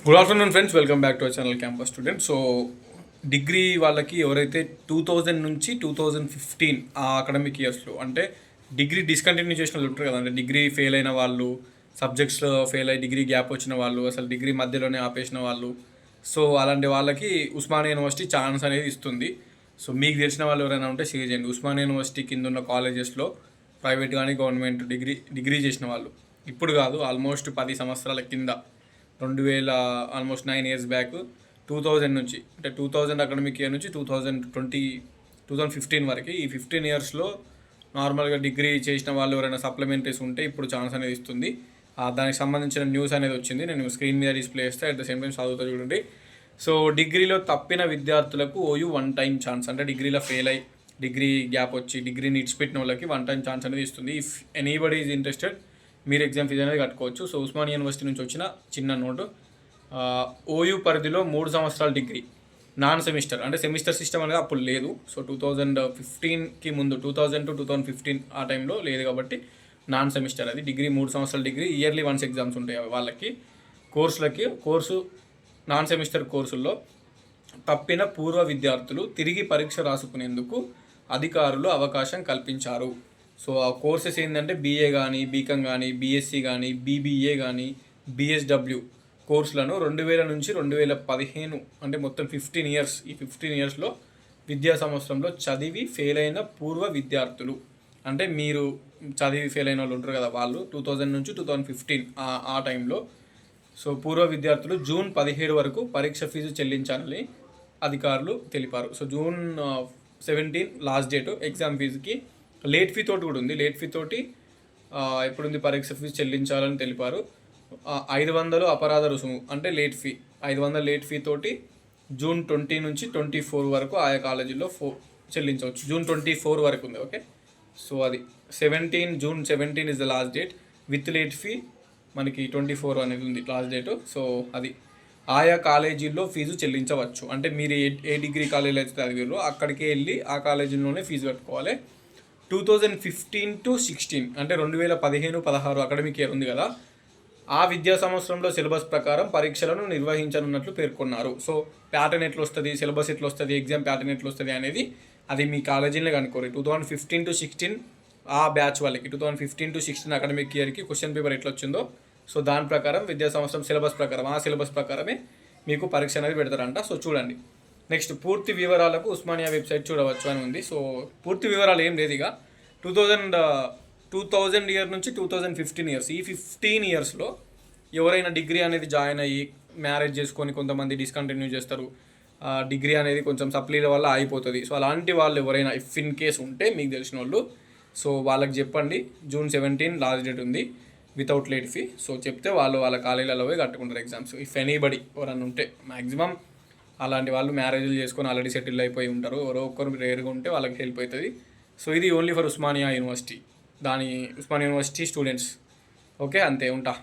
Good afternoon friends, welcome back to our channel campus student. So degree వాళ్ళకి ఎవరైతే 2000 నుంచి 2015 ఆ అకాడమిక్ ఇయర్స్లో అంటే డిగ్రీ డిస్కంటిన్యూ చేసిన వాళ్ళు ఉంటారు కదా, అంటే డిగ్రీ ఫెయిల్ అయిన వాళ్ళు, సబ్జెక్ట్స్లో ఫెయిల్ అయ్యి డిగ్రీ గ్యాప్ వచ్చిన వాళ్ళు, అసలు డిగ్రీ మధ్యలోనే ఆపేసిన వాళ్ళు. సో అలాంటి వాళ్ళకి ఉస్మానియా యూనివర్సిటీ ఛాన్స్ అనేది ఇస్తుంది. సో మీకు తెలిసిన వాళ్ళు ఎవరైనా ఉంటే షేర్ చేయండి. ఉస్మానియా యూనివర్సిటీ కింద ఉన్న కాలేజెస్లో ప్రైవేట్ కానీ గవర్నమెంట్ డిగ్రీ చేసిన వాళ్ళు, ఇప్పుడు కాదు, ఆల్మోస్ట్ 10 సంవత్సరాల కింద 2000 ఆల్మోస్ట్ 9 ఇయర్స్ బ్యాక్ 2000 నుంచి, అంటే 2000 అకాడమిక్ ఇయర్ నుంచి 2015 వరకు, ఈ 15 ఇయర్స్లో నార్మల్గా డిగ్రీ చేసిన వాళ్ళు ఎవరైనా సప్లిమెంటరీస్ ఉంటే ఇప్పుడు ఛాన్స్ అనేది ఇస్తుంది. దానికి సంబంధించిన న్యూస్ అనేది వచ్చింది, నేను స్క్రీన్ మీద డిస్ప్లే చేస్తే అట్ ద సేమ్ టైం చదువుతూ చూడండి. సో డిగ్రీలో తప్పిన విద్యార్థులకు ఓయూ 1 టైం ఛాన్స్, అంటే డిగ్రీలో ఫెయిల్ అయ్యి డిగ్రీ గ్యాప్ వచ్చి డిగ్రీని ఇడిచిపెట్టిన వాళ్ళకి 1 టైం ఛాన్స్ అనేది ఇస్తుంది. ఇఫ్ ఎనీబడి ఈజ్ ఇంట్రెస్టెడ్ మీరు ఎగ్జామ్ ఫీజు అనేది కట్టుకోవచ్చు. సో ఉస్మానియా యూనివర్సిటీ నుంచి వచ్చిన చిన్న నోటు, ఓయూ పరిధిలో 3 సంవత్సరాల డిగ్రీ నాన్ సెమిస్టర్, అంటే సెమిస్టర్ సిస్టమ్ అనేది అప్పుడు లేదు. సో 2015కి ముందు 2000 to 2015 ఆ టైంలో లేదు కాబట్టి నాన్ సెమిస్టర్ అది డిగ్రీ. 3 సంవత్సరాల డిగ్రీ, ఇయర్లీ 1 ఎగ్జామ్స్ ఉంటాయి వాళ్ళకి. కోర్సు నాన్ సెమిస్టర్ కోర్సుల్లో తప్పిన పూర్వ విద్యార్థులు తిరిగి పరీక్ష రాసుకునేందుకు అధికారులు అవకాశం కల్పించారు. సో ఆ కోర్సెస్ ఏంటంటే బీఏ కానీ, బీకామ్ కానీ, బీఎస్సీ కానీ, బీబీఏ కానీ, బీఎస్డబ్ల్యూ కోర్సులను 2000 నుంచి 2015, అంటే మొత్తం 15 ఇయర్స్. ఈ 15 ఇయర్స్లో విద్యా సంవత్సరంలో చదివి ఫెయిల్ అయిన పూర్వ విద్యార్థులు, అంటే మీరు చదివి ఫెయిల్ అయిన వాళ్ళు ఉంటారు కదా, వాళ్ళు 2000 నుంచి 2015 ఆ టైంలో. సో పూర్వ విద్యార్థులు జూన్ 17 వరకు పరీక్ష ఫీజు చెల్లించాలని అధికారులు తెలిపారు. So June 17 last date exam ఫీజుకి. లేట్ ఫీ తోటి కూడా ఉంది. లేట్ ఫీ తోటి ఎప్పుడుంది పరీక్ష ఫీజు చెల్లించాలని తెలిపారు. 500 అపరాధ రుసుము, అంటే లేట్ ఫీ 500 లేట్ ఫీ తోటి జూన్ 20 నుంచి 24 వరకు ఆయా కాలేజీల్లో చెల్లించవచ్చు. జూన్ 24 వరకు ఉంది. ఓకే, సో అది June 17 is the last date. With late fee మనకి 24 అనేది ఉంది లాస్ట్ డేటు. సో అది ఆయా కాలేజీల్లో ఫీజు చెల్లించవచ్చు. అంటే మీరు ఏ డిగ్రీ కాలేజీలో అయితే చదివారో అక్కడికే వెళ్ళి ఆ కాలేజీలోనే ఫీజు కట్టుకోవాలి. 2015 to 16, అంటే 2015-16 అకాడమిక్ ఇయర్ ఉంది కదా, ఆ విద్యా సంవత్సరంలో సిలబస్ ప్రకారం పరీక్షలను నిర్వహించనున్నట్లు పేర్కొన్నారు. సో ప్యాటర్న్ ఎట్లా వస్తుంది, సిలబస్ ఎట్లా వస్తుంది, ఎగ్జామ్ ప్యాటర్న్ ఎట్లా వస్తుంది అనేది అది మీ కాలేజీలో కనుక్కోరు. 2015 to 16 ఆ బ్యాచ్ వాళ్ళకి 2015 to 16 అకాడమిక్ ఇయర్కి క్వశ్చన్ పేపర్ ఎట్లా వచ్చిందో, సో దాని ప్రకారం విద్యా సంవత్సరం సిలబస్ ప్రకారం, ఆ సిలబస్ ప్రకారమే మీకు పరీక్ష అనేది పెడతారంట. సో చూడండి. నెక్స్ట్, పూర్తి వివరాలకు ఉస్మానియా వెబ్సైట్ చూడవచ్చు అని ఉంది. సో పూర్తి వివరాలు ఏం లేదు. ఇక 2000 ఇయర్ నుంచి 2015 ఇయర్స్, ఈ 15 ఇయర్స్లో ఎవరైనా డిగ్రీ అనేది జాయిన్ అయ్యి మ్యారేజ్ చేసుకొని కొంతమంది డిస్కంటిన్యూ చేస్తారు, డిగ్రీ అనేది కొంచెం సప్లీల వల్ల అయిపోతుంది. సో అలాంటి వాళ్ళు ఎవరైనా ఇఫ్ ఇన్ కేస్ ఉంటే మీకు తెలిసిన వాళ్ళు, సో వాళ్ళకి చెప్పండి. జూన్ 17 లాస్ట్ డేట్ ఉంది వితౌట్ లేట్ ఫీ. సో చెప్తే వాళ్ళ కాలేజీలలో పోయి కట్టుకుంటారు ఎగ్జామ్స్. ఇఫ్ ఎనీబడి ఎవరైనా ఉంటే, మ్యాక్సిమం అలాంటి వాళ్ళు మ్యారేజ్లు చేసుకొని ఆల్రెడీ సెటిల్ అయిపోయి ఉంటారు, ఎవరో ఒక్కరు రేరుగా ఉంటే వాళ్ళకి హెల్ప్ అవుతుంది. సో ఇది only for Osmania university, Osmania university students. Okay, అంతే, ఉంటా.